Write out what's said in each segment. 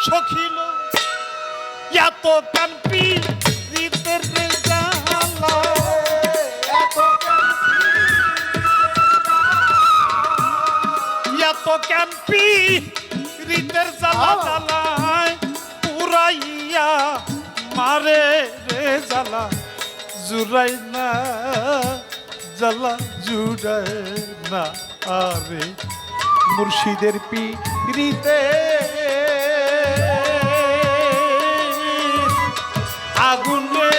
সখিল এত কাম্পি রীতের জ্বালা এত কাম্পি রীতের জ্বালা জ্বালায় পুরাইয়া মারে রে জ্বালা জুড়াই না জ্বালা জুড়াই না আরে মুর্শিদের পিরিতে আগুনে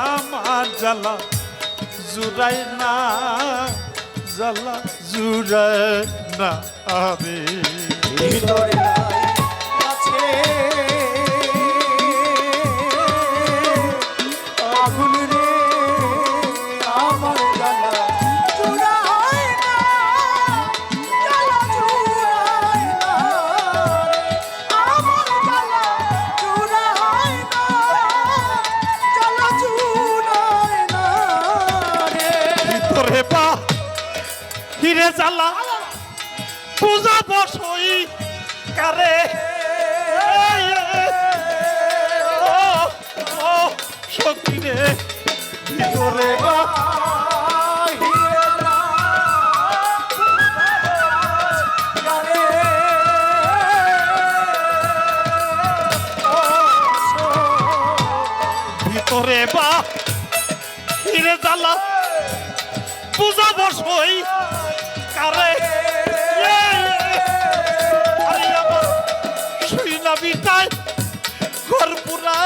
আমার জ্বালা জুড়াই না জ্বালা জুড়াই না আরে আছে আগুন রে আমার জ্বালা জুড়ায় না জ্বালা জুড়ায় না আমার জ্বালা জুড়ায় না জ্বালা জুড়ায় না রে ভিতরে বা হিরে জ্বালা পূজা বসই কারে সত্যি রে ভিতরে বা ভিতরে বা হিরে জ্বালা পূজা বসই কারে শুই না বিটায় ঘর পুরা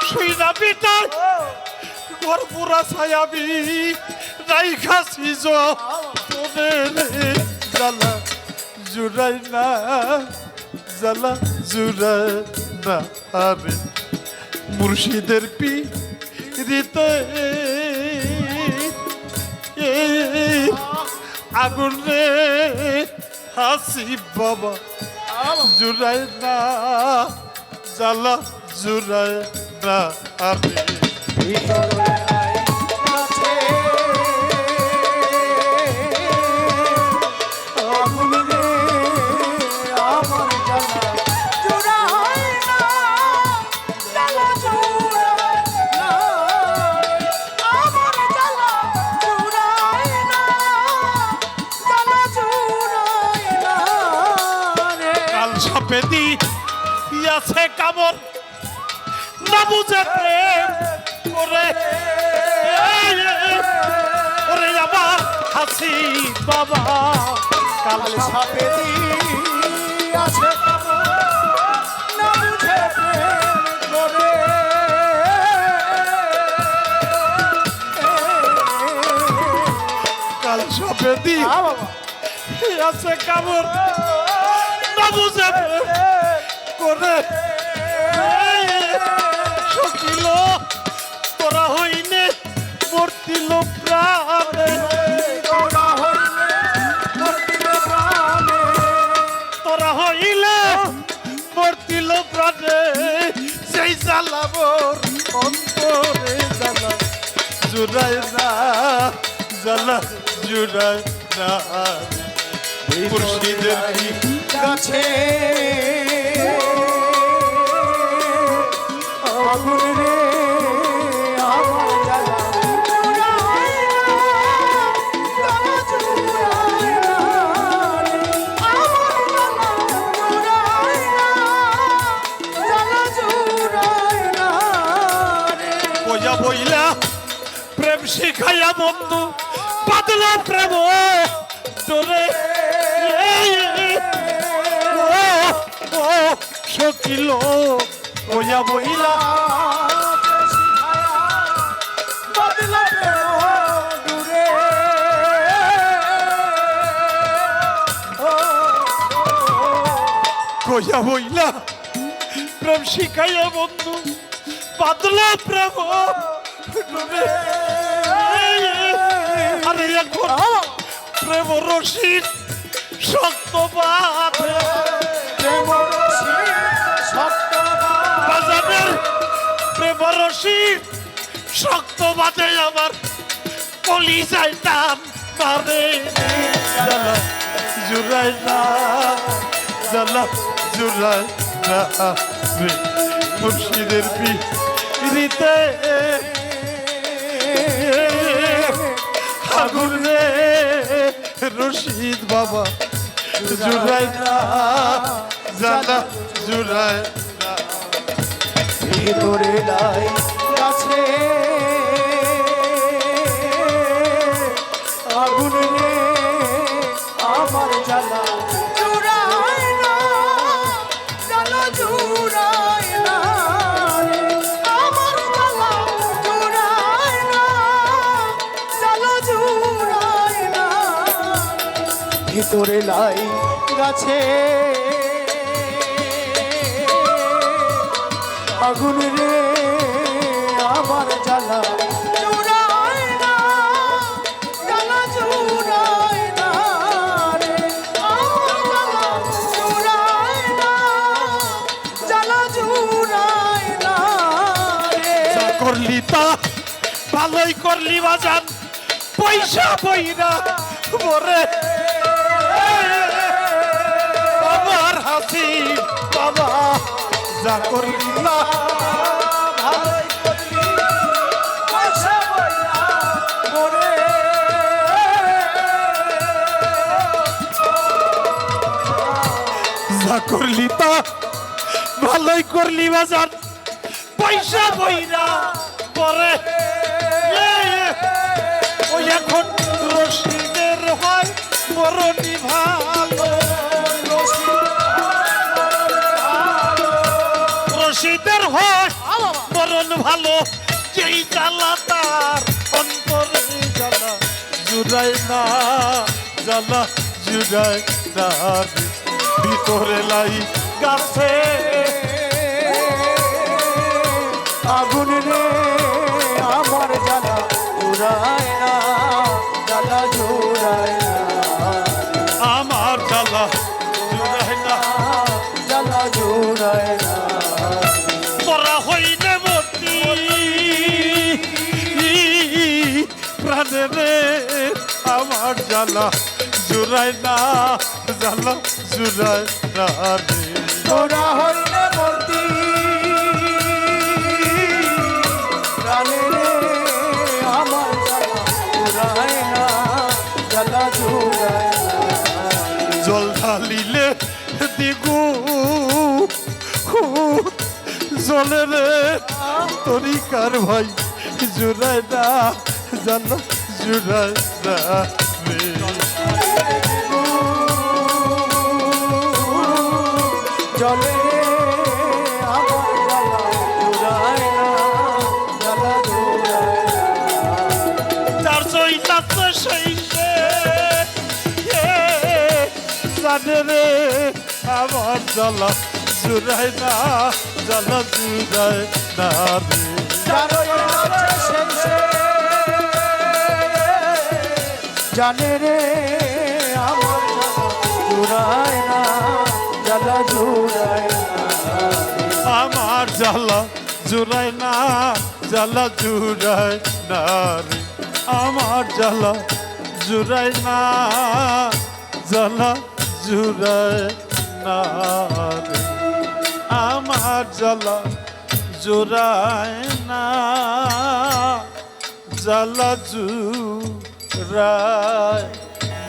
শুই না বিটায় ঘর পুরা ছায়াবি রাইখা সিজ জ্বালা জুড়াই না জ্বালা জুড়াই না আরে মুর্শিদের পিরিতে আগুন রে হাসি বাবা জুড়াই না জ্বালা জুড়াই না আরে আগুন রে আমার জ্বালা জুড়ায় না জ্বালা জুড়ায় না আমার জ্বালা জুড়ায় না জ্বালা জুড়ায় না রে কাল সাপে দি আছে কামড় না বুঝে প্রেম করে ওরে আমার হাসি বাবা কাল কাল সাপে আছে না বুঝে প্রেম করে কাল সাপে দি আছে কামড় না বুঝে প্রেম করে সকিল তোরা হইনে মূর্তিল প্রাণে তোরা হইলে মূর্তিল প্রাণে সেই জ্বালাবর অন্তরে জ্বালা জুড়াই না জ্বালা জুড়াই না মুর্শিদের কাছে আগুন রে আমার জ্বালা জুড়ায় না জ্বালা জুড়ায় না আমার জ্বালা জুড়ায় না জ্বালা জুড়ায় না রে বইয়া বইলা প্রেম শিখাইয়া বন্ধু বাদলা প্রেম তোরে সকিল বইয়া বইলা বদলা দূরে কইয়া বইলা প্রেম শিখাইয়া বন্ধু বাদলা প্রেম তোরে আরে এখন প্রেম রশিদ শক্ত বাঁধে বাজানের প্রেম রশিদ শক্ত বাঁধে আমার কলি যাইতাম তারে জ্বালা জুড়ায় না জ্বালা জুড়ায় না রে মুর্শিদের পিড়িতে আগুন রে রশিদ বাবা জুড়ায় না জ্বালা জুড়ায় না ভিতরে লাই গাছে আগুন রে আমার জ্বালা জুড়ায় না জ্বালা জুড়ায় না রে আমার জ্বালা জুড়ায় না জ্বালা জুড়ায় না ভিতরে লাই গাছে আগুন রে আমার জ্বালা জুড়ায় না জ্বালা জুড়ায় না রে আমার জ্বালা জুড়ায় না জ্বালা জুড়ায় না রে যা করলি তা ভালোই করলি বাজান পয়সা বইরা মরে বাবার হাসি বাবা যা করলি তা ভালোই করলি পয়সা বইয়া মরে যা করলি তা ভালোই করলি বাজান পয়সা বইরা পরে ওই এখন রশিদের হয় মরণি ভালো রশিদের হয় মরণ ভালো যেই জ্বালা তার অন্তরে জ্বালা জুড়ায় না জ্বালা জুড়ায় না ভিতরে লাই গাছে আগুন রে আমার জ্বালা জুড়ায় না জ্বালা জুড়ায় না আমার জ্বালা জুড়ায় না জ্বালা জুড়ায় না তোরা হইলে মতি প্রাণে রে আমার জ্বালা জুড়ায় না জ্বালা জুড়ায় না রে তোরা হইলে মূর্তি প্রাণে রে আমার জ্বালা জুড়ায় না জ্বালা জুড়ায় না জল ঢালিলে দিগু জলে রে তরিকার ভাই জুড়ায় না জ্বালা জুড়ায় না রে জলে আমার জ্বালা জুড়ায় না জ্বালা জুড়ায় না যার চইলাতে সেই জানে রে আমার জ্বালা জুড়ায় না জ্বালা জুড়ায় না রে জানে রে আমার জুড়ায় না জ্বালা জুড়ায় না আমার জ্বালা জুড়ায় না জ্বালা জুড়ায় না রে আমার জ্বালা জুড়ায় না জ্বালা জুড়ায় না রে আমার জ্বালা জুড়ায় না জ্বালা জুড়ায়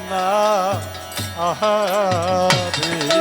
না আহারে